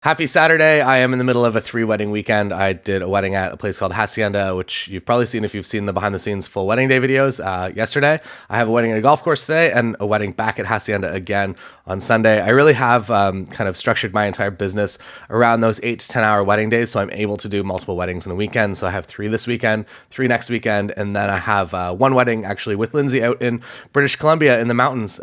Happy Saturday. I am in the middle of a 3-wedding weekend. I did a wedding at a place called Hacienda, which you've probably seen if you've seen the behind the scenes full wedding day videos yesterday. I have a wedding at a golf course today and a wedding back at Hacienda again on Sunday. I really have kind of structured my entire business around those 8 to 10 hour wedding days. So I'm able to do multiple weddings in a weekend. So I have 3 this weekend, 3 next weekend. And then I have one wedding actually with Lindsay out in British Columbia in the mountains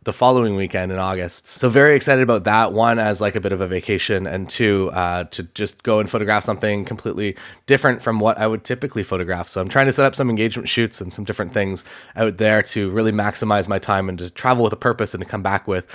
the following weekend in August. So very excited about that. One, as like a bit of a vacation, and two, to just go and photograph something completely different from what I would typically photograph. So I'm trying to set up some engagement shoots and some different things out there to really maximize my time and to travel with a purpose and to come back with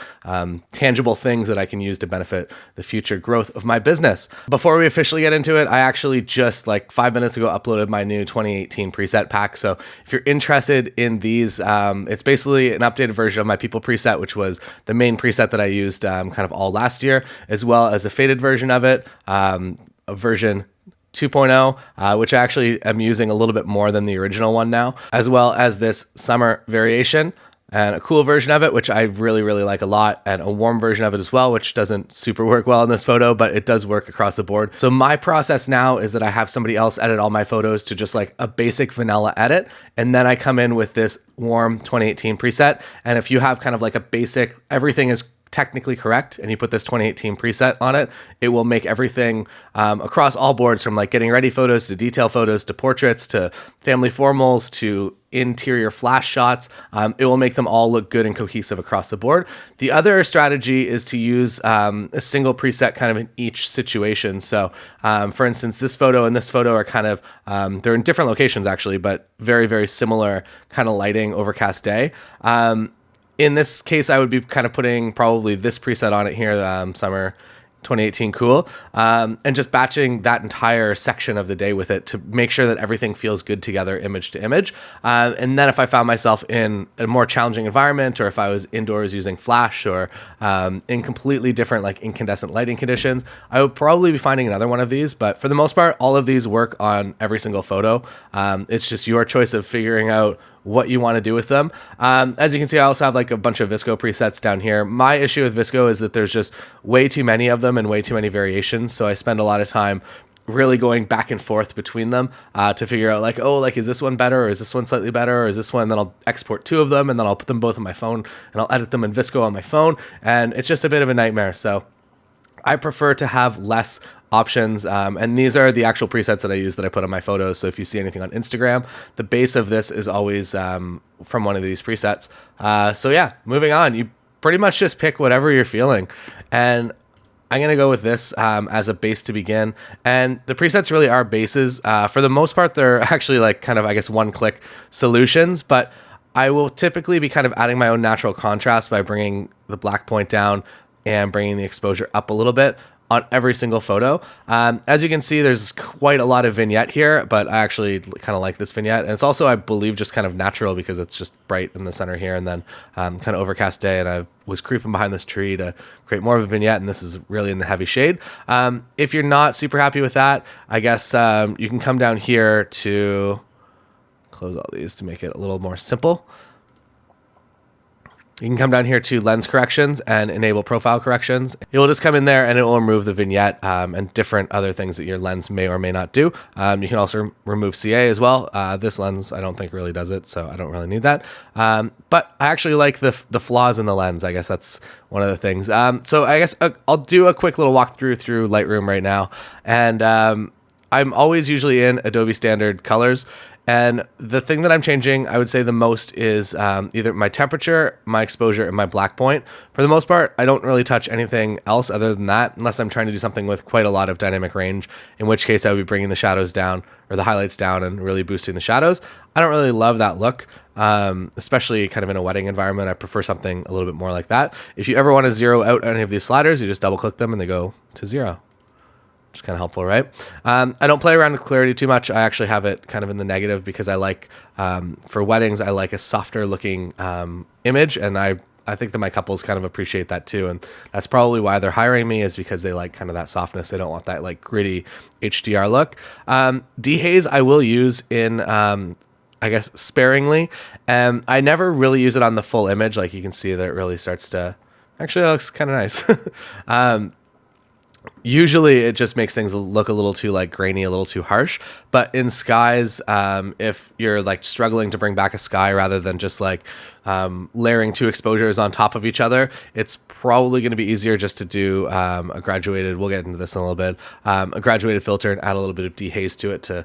tangible things that I can use to benefit the future growth of my business. Before we officially get into it, I actually just like 5 minutes ago uploaded my new 2018 preset pack. So if you're interested in these, it's basically an updated version of my people preset, which was the main preset that I used kind of all last year, as well as a faded version of it, a version 2.0, which I actually am using a little bit more than the original one now, as well as this summer variation and a cool version of it, which I really, really like a lot, and a warm version of it as well, which doesn't super work well in this photo, but it does work across the board. So my process now is that I have somebody else edit all my photos to just like a basic vanilla edit, and then I come in with this warm 2018 preset. And if you have kind of like a basic, everything is technically correct, and you put this 2018 preset on it, it will make everything across all boards, from like getting ready photos to detail photos to portraits to family formals to interior flash shots. It will make them all look good and cohesive across the board. The other strategy is to use a single preset kind of in each situation. So for instance, this photo and this photo are kind of, they're in different locations actually, but very, very similar kind of lighting, overcast day. In this case, I would be kind of putting probably this preset on it here, summer 2018 cool, and just batching that entire section of the day with it to make sure that everything feels good together, image to image. And then if I found myself in a more challenging environment, or if I was indoors using flash, or in completely different like incandescent lighting conditions, I would probably be finding another one of these. But for the most part, all of these work on every single photo. It's just your choice of figuring out what you want to do with them. As you can see, I also have like a bunch of VSCO presets down here. My issue with VSCO is that there's just way too many of them and way too many variations. So I spend a lot of time really going back and forth between them to figure out like, oh, like, is this one better, or is this one slightly better, or is this one? Then I'll export 2 of them, and then I'll put them both on my phone, and I'll edit them in VSCO on my phone. And it's just a bit of a nightmare. So I prefer to have less options, and these are the actual presets that I use that I put on my photos. So if you see anything on Instagram, the base of this is always from one of these presets. So yeah, moving on, you pretty much just pick whatever you're feeling, and I'm going to go with this as a base to begin. And the presets really are bases. For the most part, they're actually like kind of, I guess, one-click solutions, but I will typically be kind of adding my own natural contrast by bringing the black point down and bringing the exposure up a little bit on every single photo. As you can see, there's quite a lot of vignette here, but I actually kind of like this vignette. And it's also, I believe, just kind of natural because it's just bright in the center here, and then kind of overcast day. And I was creeping behind this tree to create more of a vignette, and this is really in the heavy shade. If you're not super happy with that, I guess you can come down here to close all these to make it a little more simple. You can come down here to lens corrections and enable profile corrections. It will just come in there and it will remove the vignette and different other things that your lens may or may not do. You can also remove CA as well. This lens, I don't think really does it, so I don't really need that. But I actually like the flaws in the lens. I guess that's one of the things. So I guess I'll do a quick little walkthrough through Lightroom right now. And I'm always usually in Adobe standard colors. And the thing that I'm changing, I would say the most, is either my temperature, my exposure, and my black point. For the most part, I don't really touch anything else other than that, unless I'm trying to do something with quite a lot of dynamic range, in which case I would be bringing the shadows down, or the highlights down, and really boosting the shadows. I don't really love that look, especially kind of in a wedding environment. I prefer something a little bit more like that. If you ever want to zero out any of these sliders, you just double click them and they go to 0. Which is kind of helpful, right? I don't play around with clarity too much. I actually have it kind of in the negative because I like, for weddings, I like a softer looking image, and I think that my couples kind of appreciate that too, and that's probably why they're hiring me, is because they like kind of that softness. They don't want that like gritty HDR look. Dehaze I will use in, I guess, sparingly, and I never really use it on the full image. Like you can see that it really starts to, actually, it looks kind of nice. Usually it just makes things look a little too like grainy, a little too harsh. But in skies, if you're like struggling to bring back a sky rather than just like layering two exposures on top of each other, it's probably going to be easier just to do a graduated, we'll get into this in a little bit, a graduated filter and add a little bit of dehaze to it to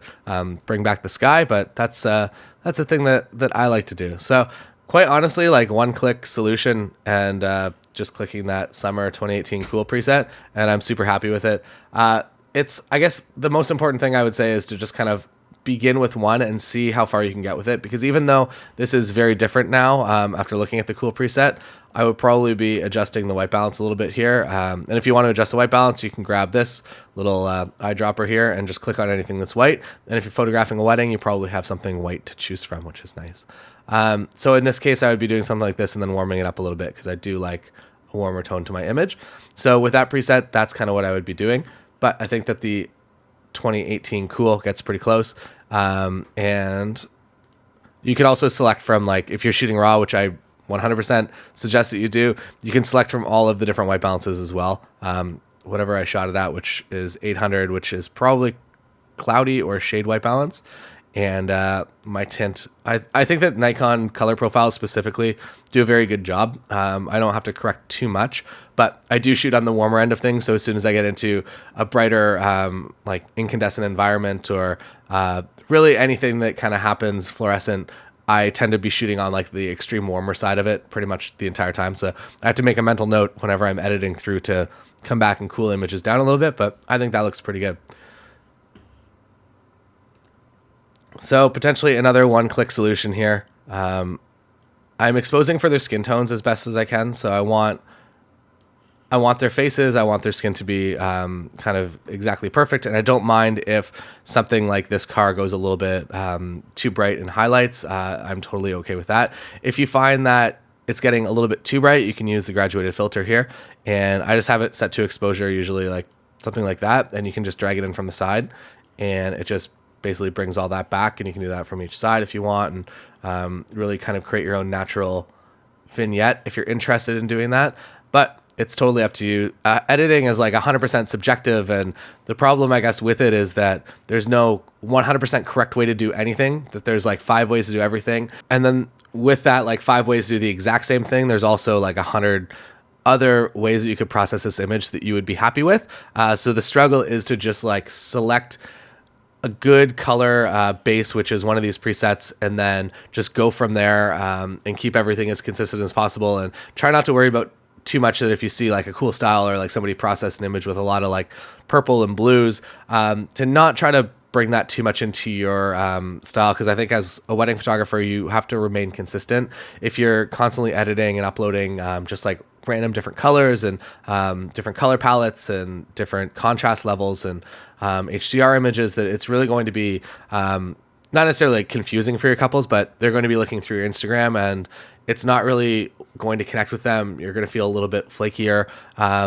bring back the sky. But that's a thing that I like to do. So quite honestly, like one click solution and just clicking that summer 2018 cool preset, and I'm super happy with it. It's, I guess the most important thing I would say is to just kind of begin with one and see how far you can get with it, because even though this is very different now, after looking at the cool preset, I would probably be adjusting the white balance a little bit here. And if you want to adjust the white balance, you can grab this little eyedropper here and just click on anything that's white. And if you're photographing a wedding, you probably have something white to choose from, which is nice. So in this case, I would be doing something like this and then warming it up a little bit, because I do like a warmer tone to my image. So with that preset, that's kind of what I would be doing. But I think that the 2018 cool gets pretty close. And you can also select from, like, if you're shooting raw, which I 100% suggest that you do, you can select from all of the different white balances as well. Whatever I shot it at, which is 800, which is probably cloudy or shade white balance. And my tint, I think that Nikon color profiles specifically do a very good job. I don't have to correct too much, but I do shoot on the warmer end of things. So as soon as I get into a brighter, like incandescent environment, or really anything that kind of happens fluorescent, I tend to be shooting on like the extreme warmer side of it pretty much the entire time. So I have to make a mental note whenever I'm editing through to come back and cool images down a little bit, but I think that looks pretty good. So potentially another one-click solution here. I'm exposing for their skin tones as best as I can. So I want their faces, I want their skin to be kind of exactly perfect. And I don't mind if something like this car goes a little bit too bright in highlights. I'm totally okay with that. If you find that it's getting a little bit too bright, you can use the graduated filter here. And I just have it set to exposure, usually like something like that. And you can just drag it in from the side, and it just basically brings all that back. And you can do that from each side if you want, and really kind of create your own natural vignette if you're interested in doing that. But it's totally up to you. Editing is like 100% subjective, and the problem, I guess, with it is that there's no 100% correct way to do anything, that there's like 5 ways to do everything. And then with that, like 5 ways to do the exact same thing, there's also like 100 other ways that you could process this image that you would be happy with. So the struggle is to just like select a good color base, which is one of these presets, and then just go from there, and keep everything as consistent as possible, and try not to worry about too much that if you see like a cool style, or like somebody processed an image with a lot of like purple and blues, to not try to bring that too much into your style, because I think as a wedding photographer, you have to remain consistent. If you're constantly editing and uploading just like random different colors and different color palettes and different contrast levels and HDR images, that it's really going to be not necessarily like confusing for your couples, but they're going to be looking through your Instagram, and it's not really going to connect with them. You're going to feel a little bit flakier,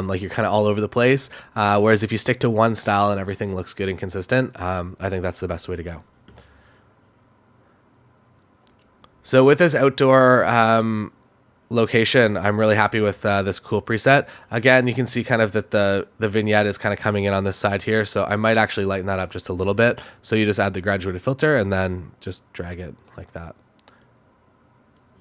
like you're kind of all over the place. Whereas if you stick to one style and everything looks good and consistent, I think that's the best way to go. So with this outdoor location, I'm really happy with this cool preset. Again, you can see kind of that the vignette is kind of coming in on this side here. So I might actually lighten that up just a little bit. So you just add the graduated filter and then just drag it like that.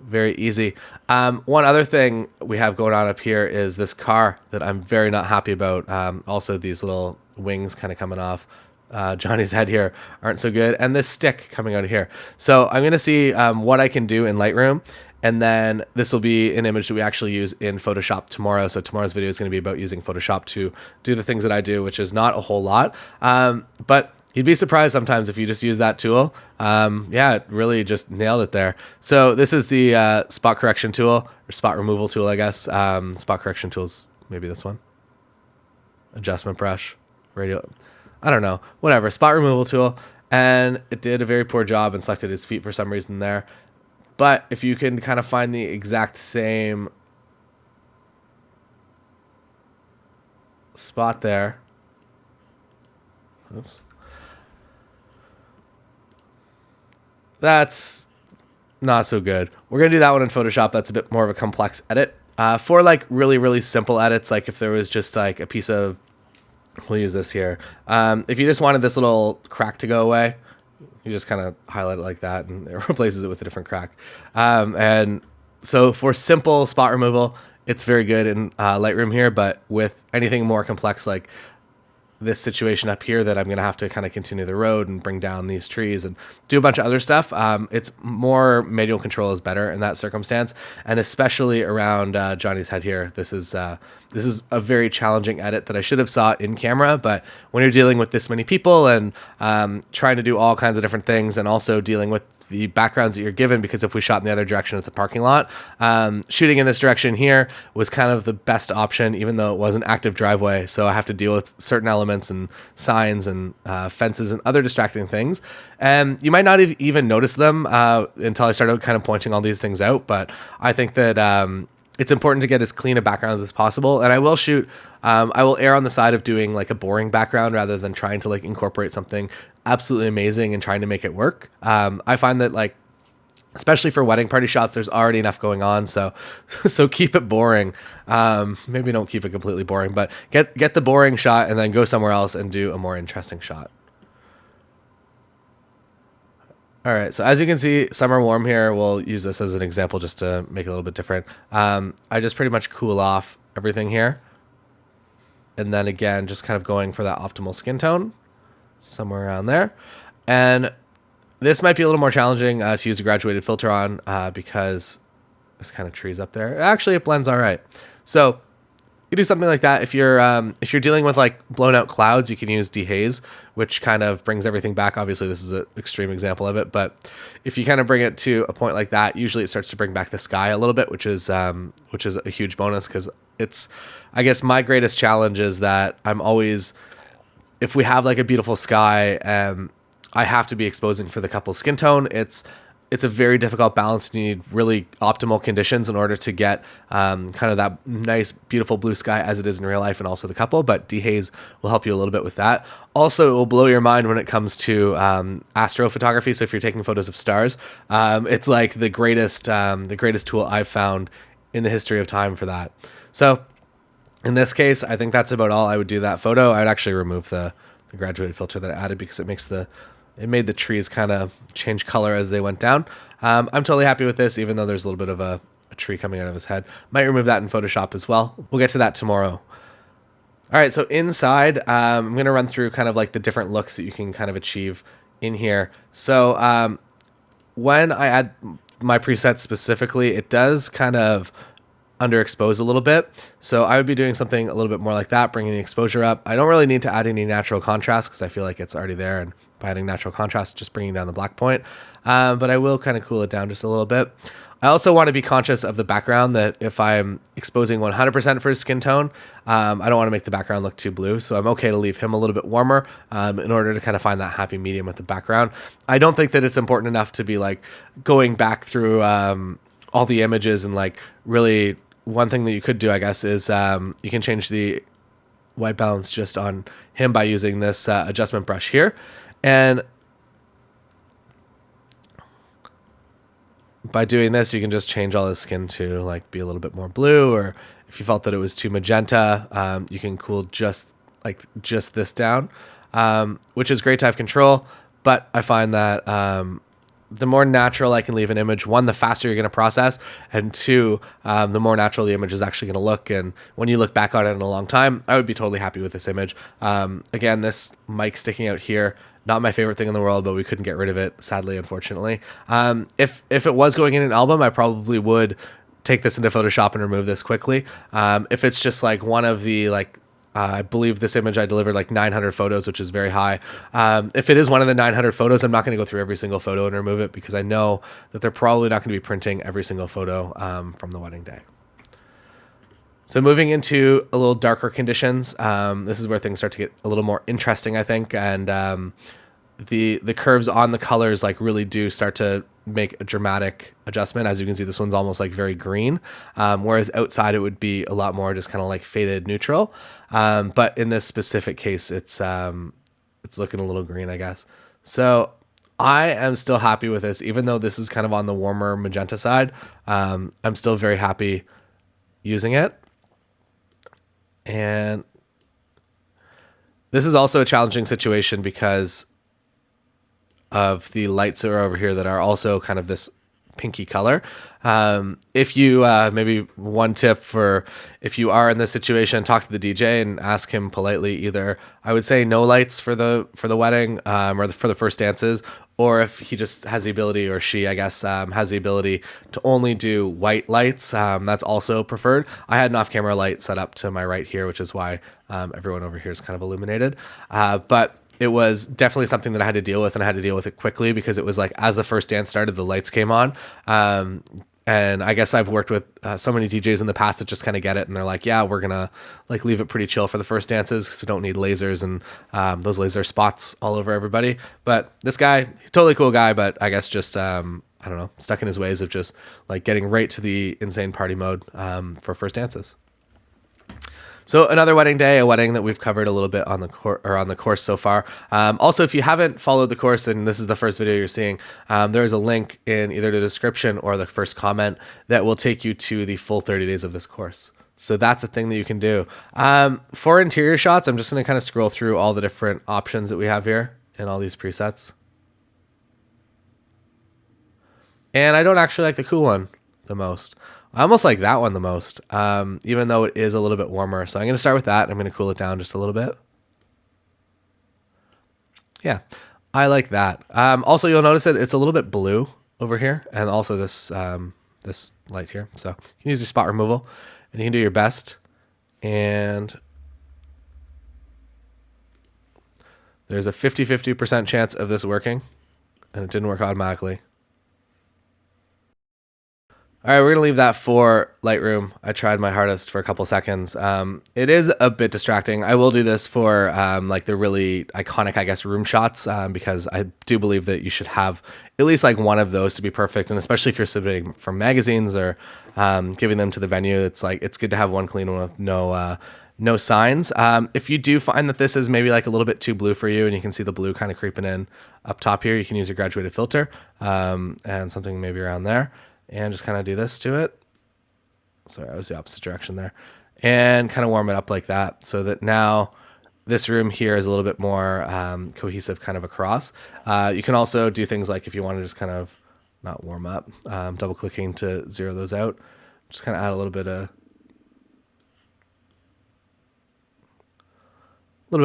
Very easy. One other thing we have going on up here is this car that I'm very not happy about. Also, these little wings kind of coming off Johnny's head here aren't so good. And this stick coming out of here. So I'm going to see what I can do in Lightroom. And then this will be an image that we actually use in Photoshop tomorrow. So tomorrow's video is going to be about using Photoshop to do the things that I do, which is not a whole lot. But you'd be surprised sometimes if you just use that tool. Yeah, it really just nailed it there. So this is the spot correction tool, or spot removal tool, I guess. Spot correction tools, maybe this one. Adjustment brush, radial, I don't know, whatever. Spot removal tool. And it did a very poor job and selected his feet for some reason there. But if you can kind of find the exact same spot there. Oops. That's not so good. We're going to do that one in Photoshop. That's a bit more of a complex edit. For like really, really simple edits, like if there was just like a piece of we'll use this here. If you just wanted this little crack to go away, you just kind of highlight it like that and it replaces it with a different crack. And so for simple spot removal, it's very good in Lightroom here, but with anything more complex like this situation up here that I'm going to have to kind of continue the road and bring down these trees and do a bunch of other stuff. It's more manual control is better in that circumstance. And especially around Johnny's head here, this is a very challenging edit that I should have saw in camera, but when you're dealing with this many people and trying to do all kinds of different things and also dealing with the backgrounds that you're given, because if we shot in the other direction, it's a parking lot. Shooting in this direction here was kind of the best option, even though it was an active driveway. So I have to deal with certain elements and signs and fences and other distracting things. And you might not even notice them until I started kind of pointing all these things out. But I think that it's important to get as clean a backgrounds as possible. And I will shoot, I will err on the side of doing like a boring background rather than trying to like incorporate something absolutely amazing and trying to make it work. I find that like, especially for wedding party shots, there's already enough going on. So keep it boring. Maybe don't keep it completely boring, but get the boring shot and then go somewhere else and do a more interesting shot. All right, so as you can see, some are warm here. We'll use this as an example just to make it a little bit different. I just pretty much cool off everything here. And then again, just kind of going for that optimal skin tone, somewhere around there. And this might be a little more challenging to use a graduated filter on because there's kind of trees up there. Actually, it blends all right. So you do something like that. If you're dealing with like blown out clouds, you can use dehaze, which kind of brings everything back. Obviously, this is an extreme example of it, but if you kind of bring it to a point like that, usually it starts to bring back the sky a little bit, which is a huge bonus because it's, I guess, my greatest challenge is that I'm always, if we have like a beautiful sky, I have to be exposing for the couple skin tone. It's a very difficult balance. You need really optimal conditions in order to get kind of that nice, beautiful blue sky as it is in real life and also the couple, but dehaze will help you a little bit with that. Also, it will blow your mind when it comes to astrophotography. So if you're taking photos of stars, it's like the greatest tool I've found in the history of time for that. So in this case, I think that's about all I would do that photo. I'd actually remove the graduated filter that I added because it made the trees kind of change color as they went down. I'm totally happy with this, even though there's a little bit of a tree coming out of his head. Might remove that in Photoshop as well. We'll get to that tomorrow. All right, so inside, I'm going to run through kind of like the different looks that you can kind of achieve in here. So when I add my presets specifically, it does kind of underexpose a little bit. So I would be doing something a little bit more like that, bringing the exposure up. I don't really need to add any natural contrast because I feel like it's already there, and by adding natural contrast, just bringing down the black point. But I will kind of cool it down just a little bit. I also want to be conscious of the background, that if I'm exposing 100% for his skin tone, I don't want to make the background look too blue. So I'm okay to leave him a little bit warmer in order to kind of find that happy medium with the background. I don't think that it's important enough to be like going back through all the images and like really. One thing that you could do, I guess, is you can change the white balance just on him by using this adjustment brush here. And by doing this, you can just change all his skin to like be a little bit more blue, or if you felt that it was too magenta, you can cool just this down, which is great to have control. But I find that the more natural I can leave an image, one, the faster you're going to process, and two, the more natural the image is actually going to look. And when you look back on it in a long time, I would be totally happy with this image. Again, this mic sticking out here, not my favorite thing in the world, but we couldn't get rid of it, sadly, unfortunately. If it was going in an album, I probably would take this into Photoshop and remove this quickly. If it's just like one of the I believe this image I delivered like 900 photos, which is very high. If it is one of the 900 photos, I'm not going to go through every single photo and remove it because I know that they're probably not going to be printing every single photo from the wedding day. So moving into a little darker conditions, this is where things start to get a little more interesting, I think. And the curves on the colors like really do start to make a dramatic adjustment. As you can see, this one's almost like very green, whereas outside it would be a lot more just kind of like faded neutral. But in this specific case, it's looking a little green, I guess. So I am still happy with this, even though this is kind of on the warmer magenta side. I'm still very happy using it. And This is also a challenging situation because of the lights that are over here that are also kind of this pinky color. If you maybe one tip for if you are in this situation, talk to the DJ and ask him politely. Either I would say no lights for the wedding or for the first dances, or if he just has the ability, or she, I guess, has the ability to only do white lights, that's also preferred. I had an off-camera light set up to my right here, which is why everyone over here is kind of illuminated. But it was definitely something that I had to deal with, and I had to deal with it quickly because it was like as the first dance started, the lights came on. And I guess I've worked with so many DJs in the past that just kind of get it, and they're like, yeah, we're gonna like leave it pretty chill for the first dances because we don't need lasers and those laser spots all over everybody. But this guy, he's a totally cool guy, but I guess just I don't know, stuck in his ways of just like getting right to the insane party mode for first dances. So another wedding day, a wedding that we've covered a little bit on the course so far. Also, if you haven't followed the course and this is the first video you're seeing, there is a link in either the description or the first comment that will take you to the full 30 days of this course. So that's a thing that you can do. For interior shots, I'm just going to kind of scroll through all the different options that we have here in all these presets. And I don't actually like the cool one the most. I almost like that one the most, even though it is a little bit warmer. So I'm going to start with that. I'm going to cool it down just a little bit. Yeah, I like that. Also, you'll notice that it's a little bit blue over here, and also this this light here. So you can use your spot removal, and you can do your best. And there's a 50% chance of this working, and it didn't work automatically. All right, we're going to leave that for Lightroom. I tried my hardest for a couple seconds. It is a bit distracting. I will do this for like the really iconic, I guess, room shots because I do believe that you should have at least like one of those to be perfect. And especially if you're submitting from magazines or giving them to the venue, it's like it's good to have one clean one with no signs. If you do find that this is maybe like a little bit too blue for you and you can see the blue kind of creeping in up top here, you can use your graduated filter and something maybe around there. And just kind of do this to it. Sorry, I was the opposite direction there. And kind of warm it up like that so that now this room here is a little bit more cohesive kind of across. You can also do things like if you want to just kind of not warm up, double clicking to zero those out. Just kind of add a little bit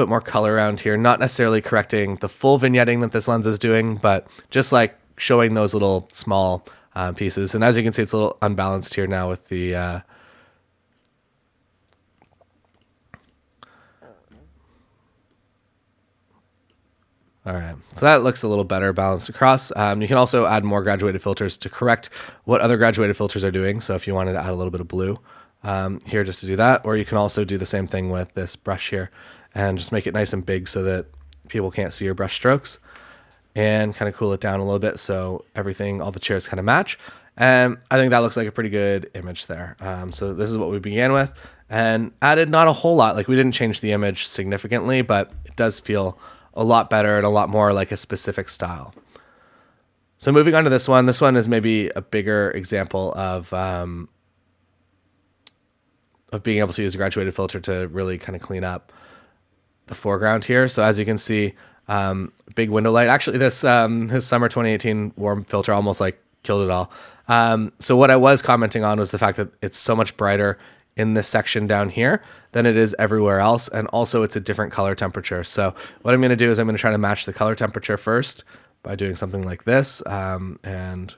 more color around here. Not necessarily correcting the full vignetting that this lens is doing, but just like showing those little small pieces. And as you can see, it's a little unbalanced here now with the all right, so that looks a little better balanced across. You can also add more graduated filters to correct what other graduated filters are doing. So if you wanted to add a little bit of blue here just to do that, or you can also do the same thing with this brush here and just make it nice and big so that people can't see your brush strokes. And kind of cool it down a little bit so everything, all the chairs kind of match. And I think that looks like a pretty good image there. So this is what we began with and added not a whole lot. Like we didn't change the image significantly, but it does feel a lot better and a lot more like a specific style. So moving on to this one is maybe a bigger example of being able to use a graduated filter to really kind of clean up the foreground here. So as you can see, big window light. Actually, this his summer 2018 warm filter almost like killed it all. So what I was commenting on was the fact that it's so much brighter in this section down here than it is everywhere else, and also it's a different color temperature. So what I'm going to do is I'm going to try to match the color temperature first by doing something like this, and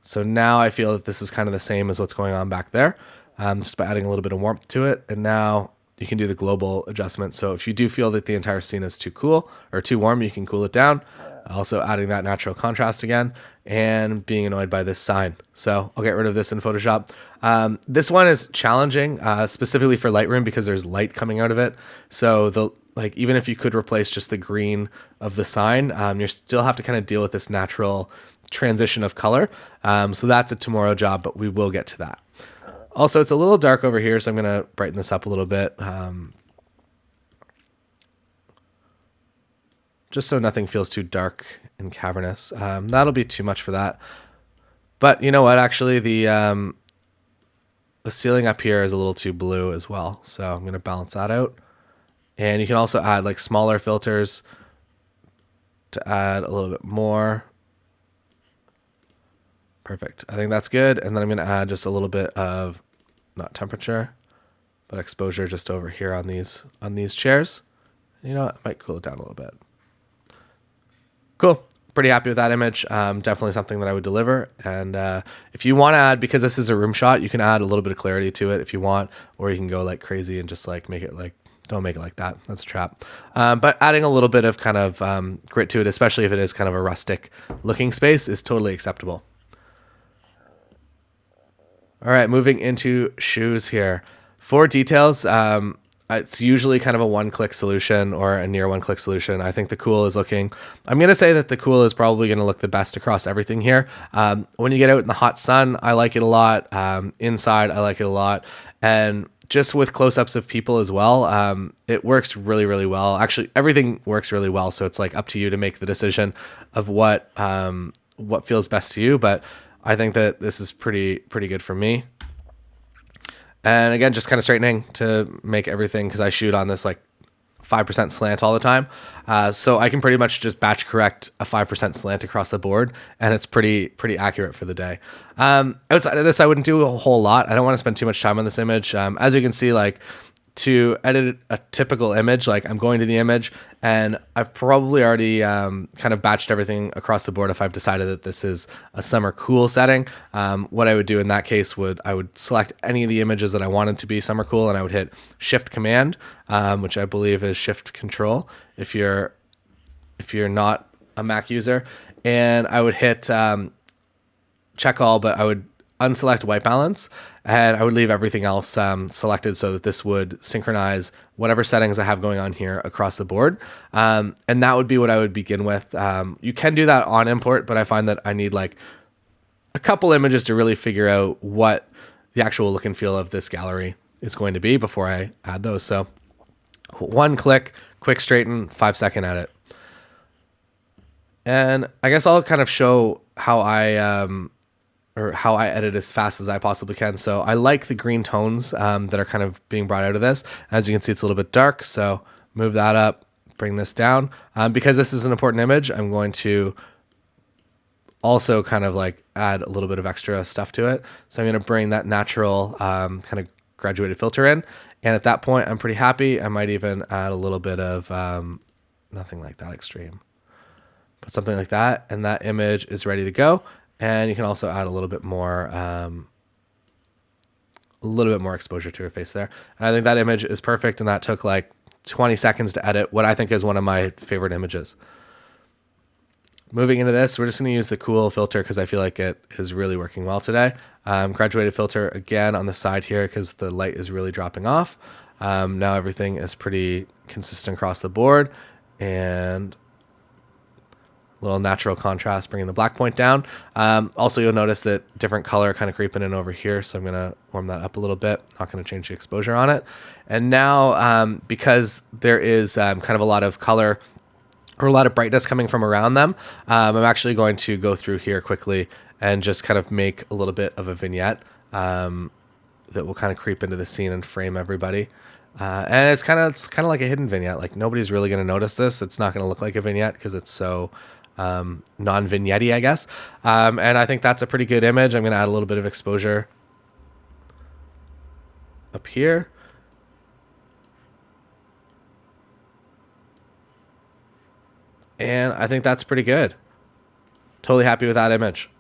so now I feel that this is kind of the same as what's going on back there, just by adding a little bit of warmth to it. And now you can do the global adjustment. So if you do feel that the entire scene is too cool or too warm, you can cool it down. Also adding that natural contrast again and being annoyed by this sign. So I'll get rid of this in Photoshop. This one is challenging, specifically for Lightroom because there's light coming out of it. So even if you could replace just the green of the sign, you still have to kind of deal with this natural transition of color. So that's a tomorrow job, but we will get to that. Also, it's a little dark over here, so I'm going to brighten this up a little bit. Just so nothing feels too dark and cavernous. That'll be too much for that. But you know what? Actually, the ceiling up here is a little too blue as well. So I'm going to balance that out. And you can also add like smaller filters to add a little bit more. Perfect. I think that's good. And then I'm going to add just a little bit of, not temperature, but exposure just over here on these chairs. You know what? I might cool it down a little bit. Cool. Pretty happy with that image. Definitely something that I would deliver. And if you want to add, because this is a room shot, you can add a little bit of clarity to it if you want, or you can go like crazy and just like make it like, don't make it like that. That's a trap. But adding a little bit of kind of grit to it, especially if it is kind of a rustic looking space, is totally acceptable. All right, moving into shoes here. For details, it's usually kind of a one-click solution or a near one-click solution. I think the cool is looking, I'm going to say that the cool is probably going to look the best across everything here. When you get out in the hot sun, I like it a lot. Inside, I like it a lot. And just with close-ups of people as well, it works really, really well. Actually, everything works really well. So it's like up to you to make the decision of what feels best to you. But I think that this is pretty good for me. And again, just kind of straightening to make everything, because I shoot on this like 5% slant all the time. So I can pretty much just batch correct a 5% slant across the board, and it's pretty accurate for the day. Outside of this, I wouldn't do a whole lot. I don't want to spend too much time on this image. As you can see, like, to edit a typical image, like I'm going to the image and I've probably already kind of batched everything across the board. If I've decided that this is a summer cool setting, what I would do in that case I would select any of the images that I wanted to be summer cool, and I would hit Shift Command, which I believe is Shift Control if you're not a Mac user, and I would hit check all, but I would unselect white balance, and I would leave everything else selected so that this would synchronize whatever settings I have going on here across the board. And that would be what I would begin with. You can do that on import, but I find that I need like a couple images to really figure out what the actual look and feel of this gallery is going to be before I add those. So one click, quick straighten, 5-second edit. And I guess I'll kind of show how I edit as fast as I possibly can. So I like the green tones that are kind of being brought out of this. As you can see, it's a little bit dark, so move that up, bring this down. Because this is an important image, I'm going to also kind of like add a little bit of extra stuff to it. So I'm going to bring that natural kind of graduated filter in. And at that point, I'm pretty happy. I might even add a little bit of nothing like that extreme, but something like that. And that image is ready to go. And you can also add a little bit more exposure to your face there. And I think that image is perfect, and that took like 20 seconds to edit what I think is one of my favorite images. Moving into this, we're just going to use the cool filter because I feel like it is really working well today. Graduated filter again on the side here because the light is really dropping off. Now everything is pretty consistent across the board, and little natural contrast, bringing the black point down. Also, you'll notice that different color kind of creeping in over here, so I'm going to warm that up a little bit. Not going to change the exposure on it. And now, because there is kind of a lot of color or a lot of brightness coming from around them, I'm actually going to go through here quickly and just kind of make a little bit of a vignette that will kind of creep into the scene and frame everybody. And it's kind of like a hidden vignette. Like nobody's really going to notice this. It's not going to look like a vignette because it's so non-vignette-y, I guess. And I think that's a pretty good image. I'm going to add a little bit of exposure up here. And I think that's pretty good. Totally happy with that image.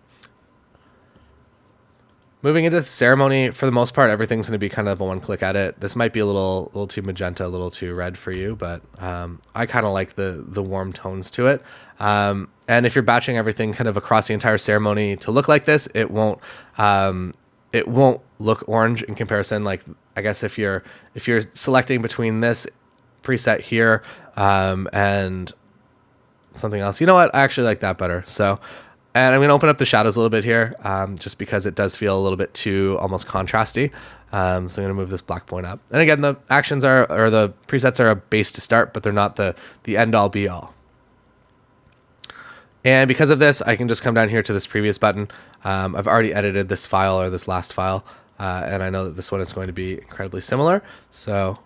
Moving into the ceremony, for the most part, everything's going to be kind of a one-click edit. This might be a little too magenta, a little too red for you, but I kind of like the warm tones to it. And if you're batching everything kind of across the entire ceremony to look like this, it won't look orange in comparison. Like I guess if you're selecting between this preset here and something else, you know what? I actually like that better. So. And I'm going to open up the shadows a little bit here, just because it does feel a little bit too almost contrasty. So I'm going to move this black point up. And again, the actions or the presets are a base to start, but they're not the end all be all. And because of this, I can just come down here to this previous button. I've already edited this file or this last file, and I know that this one is going to be incredibly similar. So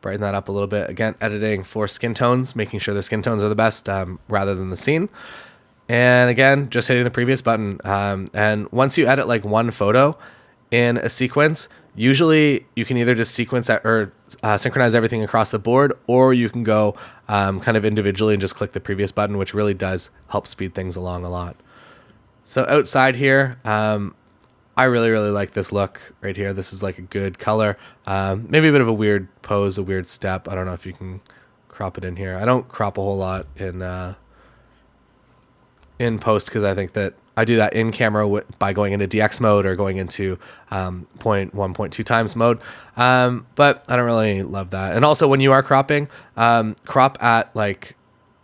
brighten that up a little bit. Again, editing for skin tones, making sure their skin tones are the best rather than the scene. And again, just hitting the previous button. And once you edit like one photo in a sequence, usually you can either just sequence or synchronize everything across the board, or you can go kind of individually and just click the previous button, which really does help speed things along a lot. So outside here, I really, really like this look right here. This is like a good color. Maybe a bit of a weird pose, a weird step. I don't know if you can crop it in here. I don't crop a whole lot in post because I think that I do that in camera by going into DX mode or going into 0.1, 0.2 times mode. But I don't really love that. And also when you are cropping, crop at like,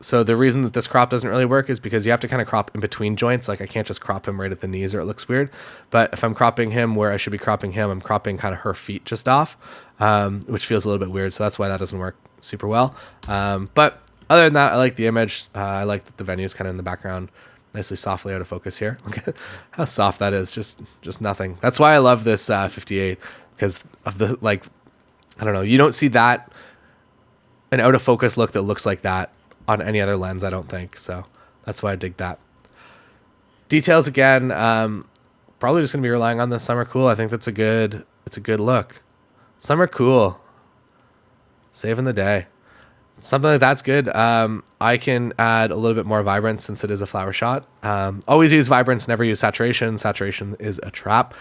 so the reason that this crop doesn't really work is because you have to kind of crop in between joints. Like I can't just crop him right at the knees or it looks weird. But if I'm cropping him where I should be cropping him, I'm cropping kind of her feet just off, which feels a little bit weird. So that's why that doesn't work super well. But other than that, I like the image. I like that the venue is kind of in the background, nicely softly out of focus here. Look at how soft that is. Just nothing. That's why I love this 58 because of the, like, I don't know. You don't see that, an out of focus look that looks like that on any other lens, I don't think. So that's why I dig that. Details again, probably just gonna be relying on the Summer Cool. I think it's a good look. Summer Cool, saving the day. Something like that's good. I can add a little bit more vibrance since it is a flower shot. Always use vibrance, never use saturation. Saturation is a trap.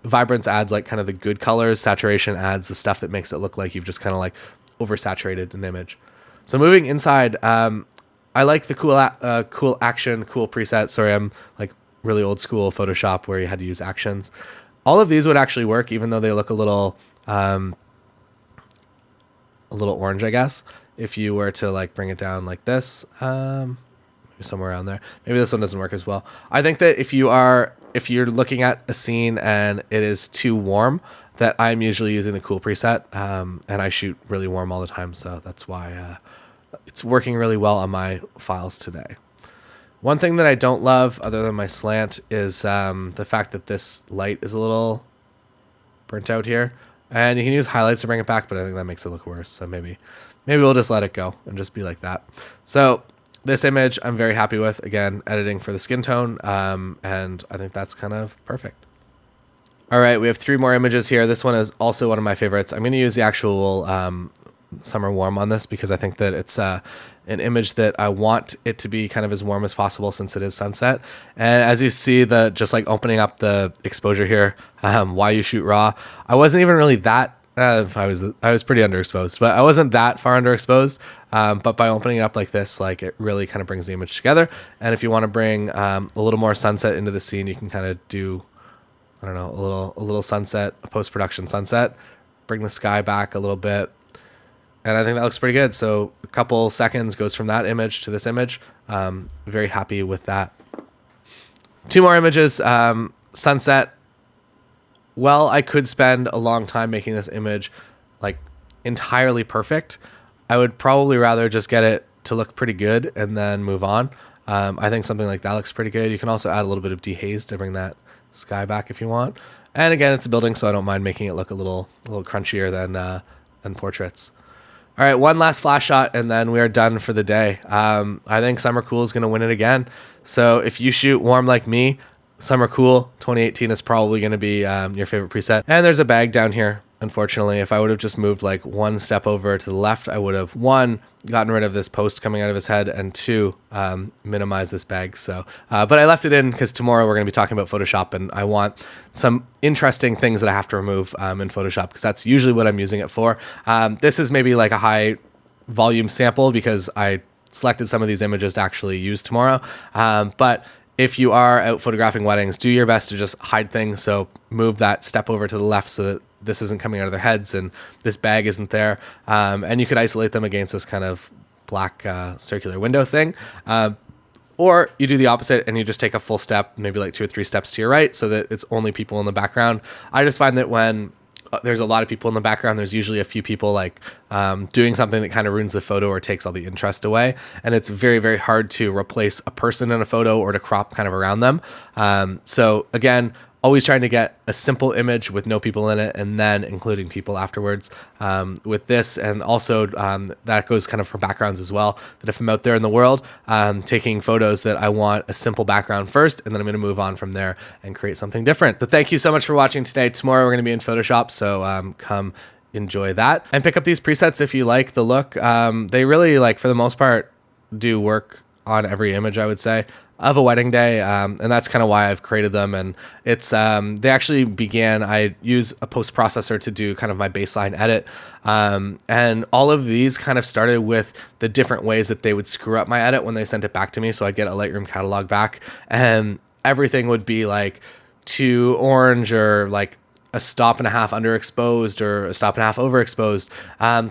Vibrance adds like kind of the good colors. Saturation adds the stuff that makes it look like you've just kind of like oversaturated an image. So moving inside, I like the cool action, cool preset. Sorry, I'm like really old school Photoshop where you had to use actions. All of these would actually work, even though they look a little orange, I guess. If you were to like bring it down like this, maybe somewhere around there. Maybe this one doesn't work as well. I think that if you're looking at a scene and it is too warm, that I'm usually using the cool preset, and I shoot really warm all the time, so that's why it's working really well on my files today. One thing that I don't love, other than my slant, is the fact that this light is a little burnt out here. And you can use highlights to bring it back, but I think that makes it look worse. So maybe we'll just let it go and just be like that. So this image I'm very happy with. Again, editing for the skin tone, and I think that's kind of perfect. All right, we have 3 more images here. This one is also one of my favorites. I'm going to use the actual summer warm on this because I think that it's an image that I want it to be kind of as warm as possible since it is sunset. And as you see, just like opening up the exposure here, why you shoot raw. I wasn't even really that. I was pretty underexposed, but I wasn't that far underexposed. But by opening it up like this, like it really kind of brings the image together. And if you want to bring a little more sunset into the scene, you can kind of do, I don't know, a little sunset, a post-production sunset, bring the sky back a little bit. And I think that looks pretty good. So a couple seconds goes from that image to this image. Very happy with that. 2 more images. Sunset. Well, I could spend a long time making this image like entirely perfect. I would probably rather just get it to look pretty good and then move on. I think something like that looks pretty good. You can also add a little bit of dehaze to bring that sky back if you want. And again, it's a building, so I don't mind making it look a little crunchier than portraits. All right, one last flash shot, and then we are done for the day. I think Summer Cool is going to win it again. So if you shoot warm like me, Summer Cool 2018 is probably going to be your favorite preset. And there's a bag down here. Unfortunately, if I would have just moved like one step over to the left, I would have, 1, gotten rid of this post coming out of his head, and 2, minimized this bag. So, but I left it in because tomorrow we're going to be talking about Photoshop, and I want some interesting things that I have to remove in Photoshop because that's usually what I'm using it for. This is maybe like a high volume sample because I selected some of these images to actually use tomorrow. But if you are out photographing weddings, do your best to just hide things. So move that step over to the left so that this isn't coming out of their heads and this bag isn't there. And you could isolate them against this kind of black circular window thing. Or you do the opposite and you just take a full step, maybe like 2 or 3 steps to your right so that it's only people in the background. I just find that when there's a lot of people in the background, there's usually a few people like doing something that kind of ruins the photo or takes all the interest away. And it's very, very hard to replace a person in a photo or to crop kind of around them. So again, always trying to get a simple image with no people in it and then including people afterwards with this. And also that goes kind of for backgrounds as well, that if I'm out there in the world taking photos, that I want a simple background first, and then I'm going to move on from there and create something different. But thank you so much for watching today. Tomorrow we're going to be in Photoshop, so come enjoy that and pick up these presets if you like the look. They really, like, for the most part, do work on every image, I would say, of a wedding day, and that's kind of why I've created them. And it's they actually began, I use a post processor to do kind of my baseline edit, and all of these kind of started with the different ways that they would screw up my edit when they sent it back to me. So I'd get a Lightroom catalog back and everything would be like too orange, or like a stop and a half underexposed, or a stop and a half overexposed.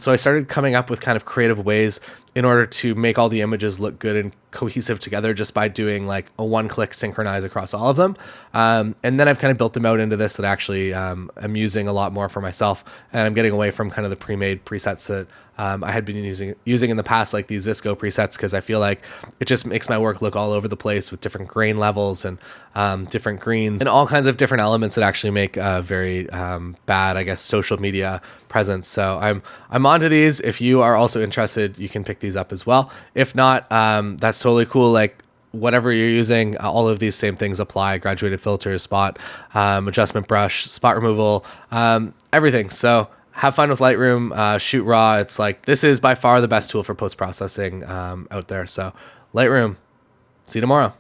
So I started coming up with kind of creative ways in order to make all the images look good and cohesive together, just by doing like a one-click synchronize across all of them. And then I've kind of built them out into this that actually I'm using a lot more for myself, and I'm getting away from kind of the pre-made presets that I had been using in the past, like these Visco presets, because I feel like it just makes my work look all over the place with different grain levels and different greens and all kinds of different elements that actually make a very bad, I guess, social media presence. So I'm onto these. If you are also interested, you can pick these up as well. If not, that's totally cool. Like, whatever you're using, all of these same things apply: graduated filters, spot, adjustment brush, spot removal, everything. So have fun with Lightroom, shoot raw. It's like, this is by far the best tool for post-processing out there. So Lightroom, see you tomorrow.